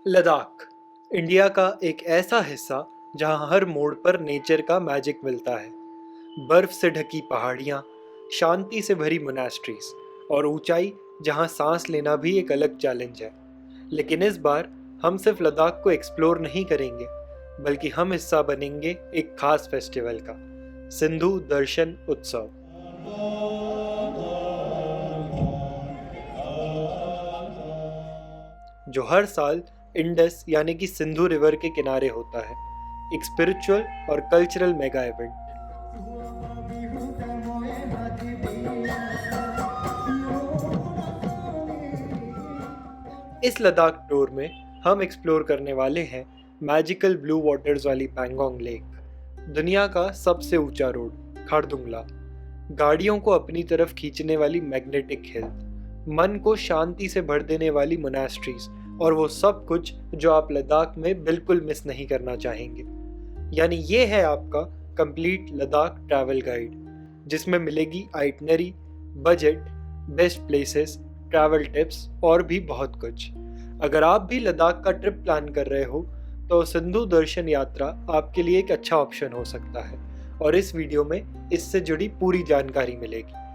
Ladakh India का एक ऐसा हिस्सा जहां हर मोड़ पर नेचर का मैजिक मिलता है। बर्फ से ढकी पहाड़ियां, शांति से भरी मोनास्ट्रीज और ऊंचाई जहां सांस लेना भी एक अलग चैलेंज है। लेकिन इस बार हम सिर्फ लद्दाख को एक्सप्लोर नहीं करेंगे, बल्कि हम हिस्सा बनेंगे एक खास फेस्टिवल का, सिंधु दर्शन उत्सव, जो हर साल इंडस यानी कि सिंधु रिवर के किनारे होता है। एक स्पिरिचुअल और कल्चरल मेगा इवेंट। इस लद्दाख टूर में हम एक्सप्लोर करने वाले हैं मैजिकल ब्लू वाटर्स वाली पैंगोंग लेक, दुनिया का सबसे ऊंचा रोड खारदुंगला, गाड़ियों को अपनी तरफ खींचने वाली मैग्नेटिक हिल, मन को शांति से भर देने वाली मोनास्ट्रीज और वो सब कुछ जो आप लद्दाख में बिल्कुल मिस नहीं करना चाहेंगे। यानी ये है आपका कंप्लीट लद्दाख ट्रैवल गाइड, जिसमें मिलेगी itinerary, budget, best places, travel tips और भी बहुत कुछ। अगर आप भी लद्दाख का ट्रिप प्लान कर रहे हो तो सिंधु दर्शन यात्रा आपके लिए एक अच्छा ऑप्शन हो सकता है और इस वीडियो में इससे जुड़ी पूरी जानकारी मिलेगी।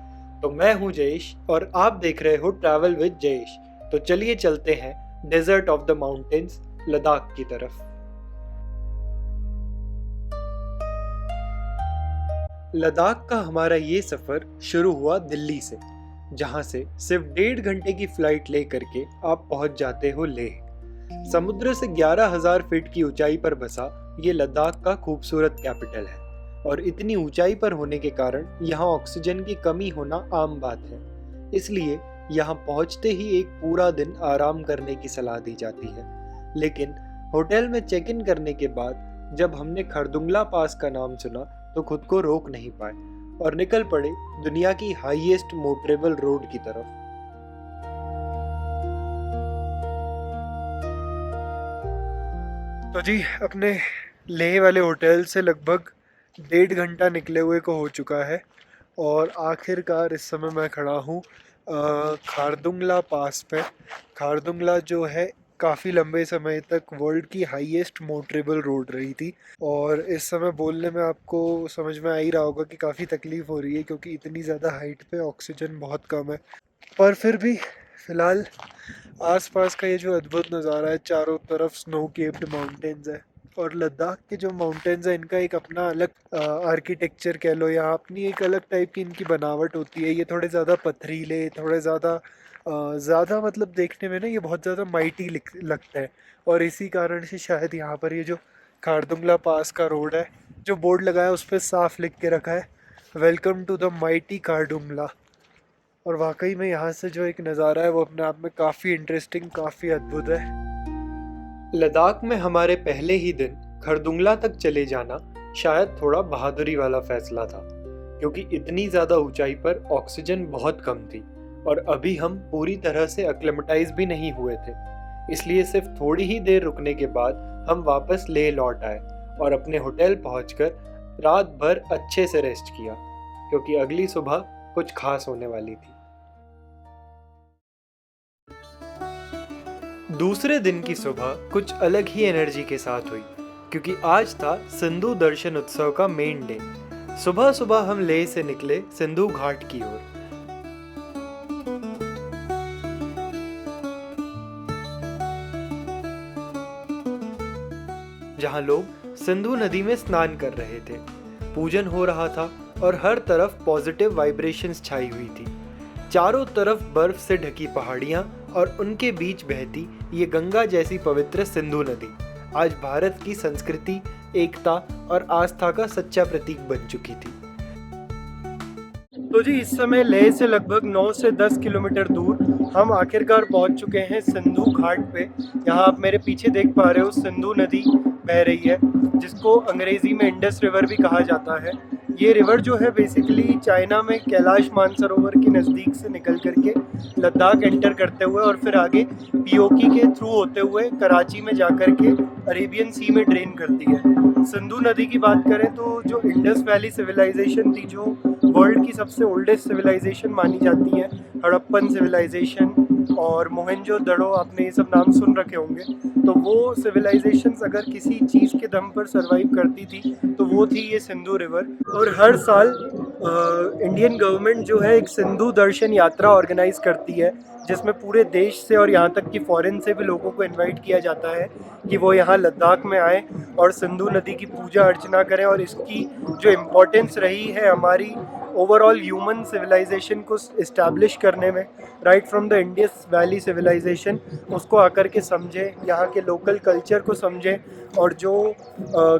तो मैं हूं जयेश और आप देख रहे हो ट्रैवल विद जयेश। तो चलिए चलते हैं desert of the mountains Ladakh की तरफ। लद्दाख का हमारा ये सफर शुरू हुआ दिल्ली से, जहां से सिर्फ 1.5 घंटे की फ्लाइट लेकर के आप पहुंच जाते हो लेह। समुद्र से 11,000 फीट की ऊंचाई पर बसा ये लद्दाख का खूबसूरत कैपिटल है और इतनी ऊंचाई पर होने के कारण यहाँ ऑक्सीजन की कमी होना आम बात है। इसलिए यहाँ पहुँचते ही एक पूरा दिन आराम करने की सलाह दी जाती है। लेकिन होटल में चेक इन करने के बाद जब हमने खारदुंगला पास का नाम सुना तो खुद को रोक नहीं पाए और निकल पड़े दुनिया की हाईएस्ट मोटरेबल रोड की तरफ। तो जी, अपने लेह वाले होटल से लगभग 1.5 घंटा निकले हुए को हो चुका है और आखिरकार इस समय मैं खड़ा हूँ खारदुंगला पास पे। खारदुंगला जो है काफ़ी लंबे समय तक वर्ल्ड की हाईएस्ट मोटरेबल रोड रही थी और इस समय बोलने में आपको समझ में आ ही रहा होगा कि काफ़ी तकलीफ़ हो रही है क्योंकि इतनी ज़्यादा हाइट पे ऑक्सीजन बहुत कम है। पर फिर भी फ़िलहाल आसपास का ये जो अद्भुत नज़ारा है, चारों तरफ स्नो केप्ड माउंटेन्स है और लद्दाख के जो माउंटेन्स है इनका एक अपना अलग आर्किटेक्चर कह लो या अपनी एक अलग टाइप की इनकी बनावट होती है। ये थोड़े ज़्यादा पथरीले, थोड़े ज़्यादा मतलब देखने में ना ये बहुत ज़्यादा माइटी लगता है और इसी कारण से शायद यहाँ पर ये जो खारदुंगला पास का रोड है, जो बोर्ड लगा है उस पर साफ लिख के रखा है welcome to the mighty Khardungla. और वाकई में यहाँ से जो एक नज़ारा है वो अपने आप में काफ़ी इंटरेस्टिंग, काफ़ी अद्भुत है। लद्दाख में हमारे पहले ही दिन खारदुंगला तक चले जाना शायद थोड़ा बहादुरी वाला फैसला था, क्योंकि इतनी ज़्यादा ऊंचाई पर ऑक्सीजन बहुत कम थी और अभी हम पूरी तरह से एक्लेमेटाइज भी नहीं हुए थे। इसलिए सिर्फ थोड़ी ही देर रुकने के बाद हम वापस लेह लौट आए और अपने होटल पहुंचकर रात भर अच्छे से रेस्ट किया, क्योंकि अगली सुबह कुछ खास होने वाली थी। दूसरे दिन की सुबह कुछ अलग ही एनर्जी के साथ हुई, क्योंकि आज था सिंधु दर्शन उत्सव का मेन डे। सुबह सुबह हम लेह से निकले सिंधु घाट की ओर। जहां लोग सिंधु नदी में स्नान कर रहे थे, पूजन हो रहा था और हर तरफ पॉजिटिव वाइब्रेशंस छाई हुई थी। चारों तरफ बर्फ से ढकी पहाड़ियां और उनके बीच बहती ये गंगा जैसी पवित्र सिंधु नदी आज भारत की संस्कृति, एकता और आस्था का सच्चा प्रतीक बन चुकी थी। तो जी, इस समय लेह से लगभग 9 से 10 किलोमीटर दूर हम आखिरकार पहुंच चुके हैं सिंधु घाट पे। यहाँ आप मेरे पीछे देख पा रहे हो सिंधु नदी बह रही है, जिसको अंग्रेजी में इंडस रिवर भी कहा जाता है। ये रिवर जो है बेसिकली चाइना में कैलाश मानसरोवर के नज़दीक से निकल करके लद्दाख एंटर करते हुए और फिर आगे पीओकी के थ्रू होते हुए कराची में जाकर के अरेबियन सी में ड्रेन करती है। सिंधु नदी की बात करें तो जो इंडस वैली सिविलाइजेशन थी, जो वर्ल्ड की सबसे ओल्डेस्ट सिविलाइजेशन मानी जाती है, हड़प्पन सिविलाइजेशन, और मोहनजोदड़ो, आपने ये सब नाम सुन रखे होंगे। तो वो सिविलाइजेशंस अगर किसी चीज़ के दम पर सरवाइव करती थी तो वो थी ये सिंधु रिवर। और हर साल इंडियन गवर्नमेंट जो है एक सिंधु दर्शन यात्रा ऑर्गेनाइज करती है, जिसमें पूरे देश से और यहाँ तक कि फॉरेन से भी लोगों को इनवाइट किया जाता है कि वो यहाँ लद्दाख में आए और सिंधु नदी की पूजा अर्चना करें और इसकी जो इम्पोर्टेंस रही है हमारी ओवरऑल ह्यूमन सिविलाइजेशन को इस्टेब्लिश करने में, right from the Indus valley civilization, उसको आकर के समझें, यहाँ के लोकल कल्चर को समझें। और जो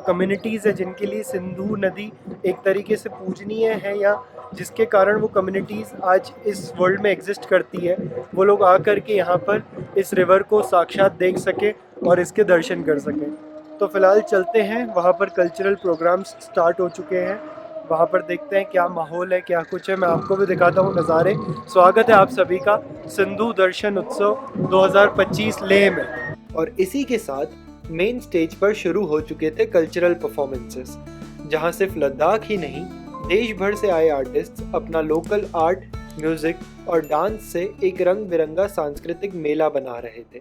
कम्युनिटीज़ है जिनके लिए सिंधु नदी एक तरीके से पूजनीय है या जिसके कारण वो कम्युनिटीज़ आज इस वर्ल्ड में एग्जिस्ट करती है, वो लोग आकर के यहाँ पर इस रिवर को साक्षात देख सकें और इसके दर्शन कर सकें। तो फिलहाल चलते हैं, वहाँ पर कल्चरल प्रोग्राम्स स्टार्ट हो चुके हैं, वहाँ पर देखते हैं क्या माहौल है, क्या कुछ है। मैं आपको भी दिखाता हूँ नज़ारे। स्वागत है आप सभी का सिंधु दर्शन उत्सव 2025 लेह में। और इसी के साथ मेन स्टेज पर शुरू हो चुके थे कल्चरल परफॉर्मेंसेस, जहाँ सिर्फ लद्दाख ही नहीं देश भर से आए आर्टिस्ट्स अपना लोकल आर्ट, म्यूजिक और डांस से एक रंग बिरंगा सांस्कृतिक मेला बना रहे थे।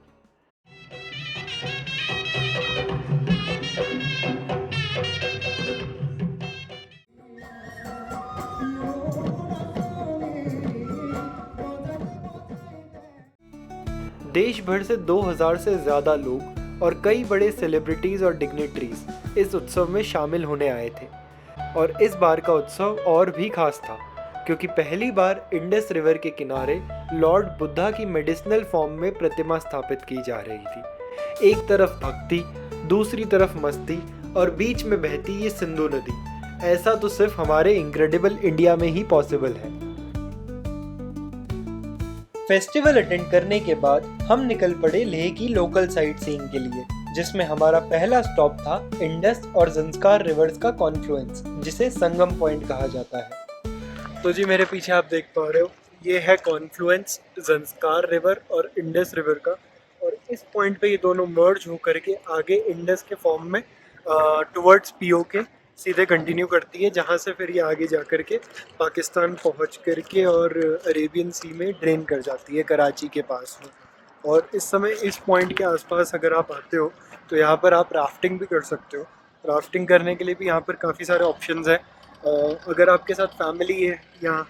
देश भर से 2000 से ज़्यादा लोग और कई बड़े सेलिब्रिटीज़ और डिग्निटरीज इस उत्सव में शामिल होने आए थे। और इस बार का उत्सव और भी खास था क्योंकि पहली बार इंडस रिवर के किनारे लॉर्ड बुद्धा की मेडिसिनल फॉर्म में प्रतिमा स्थापित की जा रही थी। एक तरफ भक्ति, दूसरी तरफ मस्ती और बीच में बहती ये सिंधु नदी। ऐसा तो सिर्फ हमारे इनक्रेडिबल इंडिया में ही पॉसिबल है। फेस्टिवल अटेंड करने के बाद हम निकल पड़े लेह की लोकल साइट सीइंग के लिए, जिसमें हमारा पहला स्टॉप था इंडस और ज़ंस्कार रिवर्स का कॉन्फ्लुएंस, जिसे संगम पॉइंट कहा जाता है। तो जी मेरे पीछे आप देख पा रहे हो, ये है कॉन्फ्लुएंस ज़ंस्कार रिवर और इंडस रिवर का। और इस पॉइंट पे ये दोनों मर्ज होकर के आगे इंडस के फॉर्म में टुवर्ड्स पीओके सीधे कंटिन्यू करती है, जहाँ से फिर ये आगे जा कर के पाकिस्तान पहुँच करके और अरेबियन सी में ड्रेन कर जाती है कराची के पास में। और इस समय इस पॉइंट के आसपास अगर आप आते हो तो यहाँ पर आप राफ्टिंग भी कर सकते हो। राफ्टिंग करने के लिए भी यहाँ पर काफ़ी सारे ऑप्शंस हैं। अगर आपके साथ फैमिली है या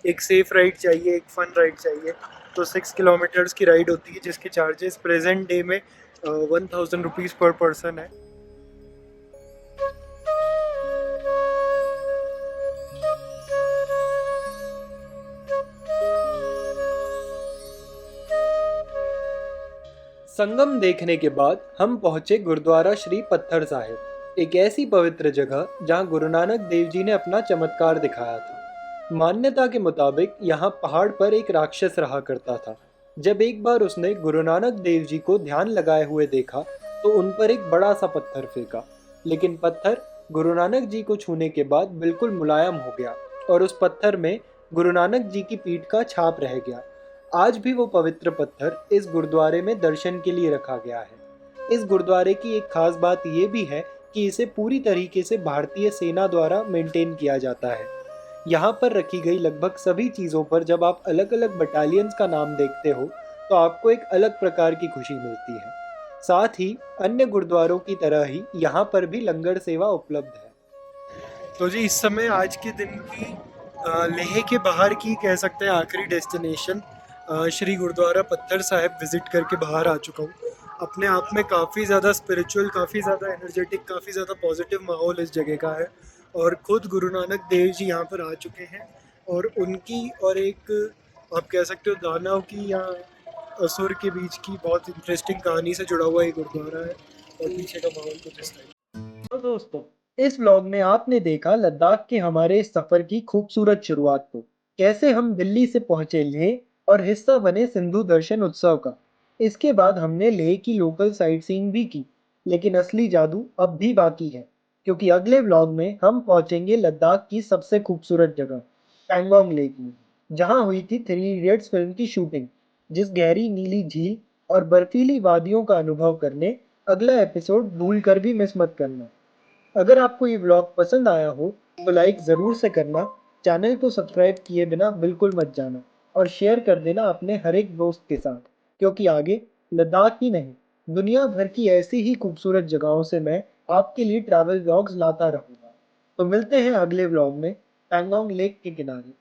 एक सेफ़ राइड चाहिए, एक फ़न राइड चाहिए, तो 6 किलोमीटर्स की राइड होती है जिसके चार्जेस प्रेजेंट डे में 1000 रुपीज़ पर पर्सन है। संगम देखने के बाद हम पहुंचे गुरुद्वारा श्री पत्थर साहिब, एक ऐसी पवित्र जगह जहां गुरु नानक देव जी ने अपना चमत्कार दिखाया था। मान्यता के मुताबिक यहाँ पहाड़ पर एक राक्षस रहा करता था। जब एक बार उसने गुरु नानक देव जी को ध्यान लगाए हुए देखा तो उन पर एक बड़ा सा पत्थर फेंका, लेकिन पत्थर गुरु नानक जी को छूने के बाद बिल्कुल मुलायम हो गया और उस पत्थर में गुरु नानक जी की पीठ का छाप रह गया। आज भी वो पवित्र पत्थर इस गुरुद्वारे में दर्शन के लिए रखा गया है। इस गुरुद्वारे की एक खास बात ये भी है कि इसे पूरी तरीके से भारतीय सेना द्वारा मेंटेन किया जाता है। यहाँ पर रखी गई लगभग सभी चीज़ों पर जब आप अलग अलग बटालियंस का नाम देखते हो तो आपको एक अलग प्रकार की खुशी मिलती है। साथ ही अन्य गुरुद्वारों की तरह ही यहाँ पर भी लंगर सेवा उपलब्ध है। तो जी इस समय आज के दिन की लेह के बाहर की कह सकते हैं आखिरी डेस्टिनेशन श्री गुरुद्वारा पत्थर साहिब विज़िट करके बाहर आ चुका हूँ। अपने आप में काफ़ी ज़्यादा स्पिरिचुअल, काफ़ी ज़्यादा एनर्जेटिक, काफ़ी ज़्यादा पॉजिटिव माहौल इस जगह का है। और ख़ुद गुरु नानक देव जी यहाँ पर आ चुके हैं और उनकी और एक आप कह सकते हो दानव की या असुर के बीच की बहुत इंटरेस्टिंग कहानी से जुड़ा हुआ एक गुरुद्वारा है और पीछे का माहौल कुछ इस टाइप। तो दोस्तों इस व्लॉग में आपने देखा लद्दाख के हमारे इस सफ़र की खूबसूरत शुरुआत को, कैसे हम दिल्ली से पहुँचे लेह और हिस्सा बने सिंधु दर्शन उत्सव का। इसके बाद हमने लेह की लोकल साइट सीइंग भी की, लेकिन असली जादू अब भी बाकी है, क्योंकि अगले व्लॉग में हम पहुंचेंगे लद्दाख की सबसे खूबसूरत जगह पैंगोंग लेक में, जहां हुई थी 3 इडियट्स फिल्म की शूटिंग। जिस गहरी नीली झील और बर्फीली वादियों का अनुभव करने अगला एपिसोड भूल कर भी मिस मत करना। अगर आपको ये व्लॉग पसंद आया हो तो लाइक ज़रूर से करना, चैनल को सब्सक्राइब किए बिना बिल्कुल मत जाना और शेयर कर देना अपने हर एक दोस्त के साथ, क्योंकि आगे लद्दाख ही नहीं, दुनिया भर की ऐसी ही खूबसूरत जगहों से मैं आपके लिए ट्रैवल व्लॉग्स लाता रहूँगा। तो मिलते हैं अगले व्लॉग में पैंगोंग लेक के किनारे।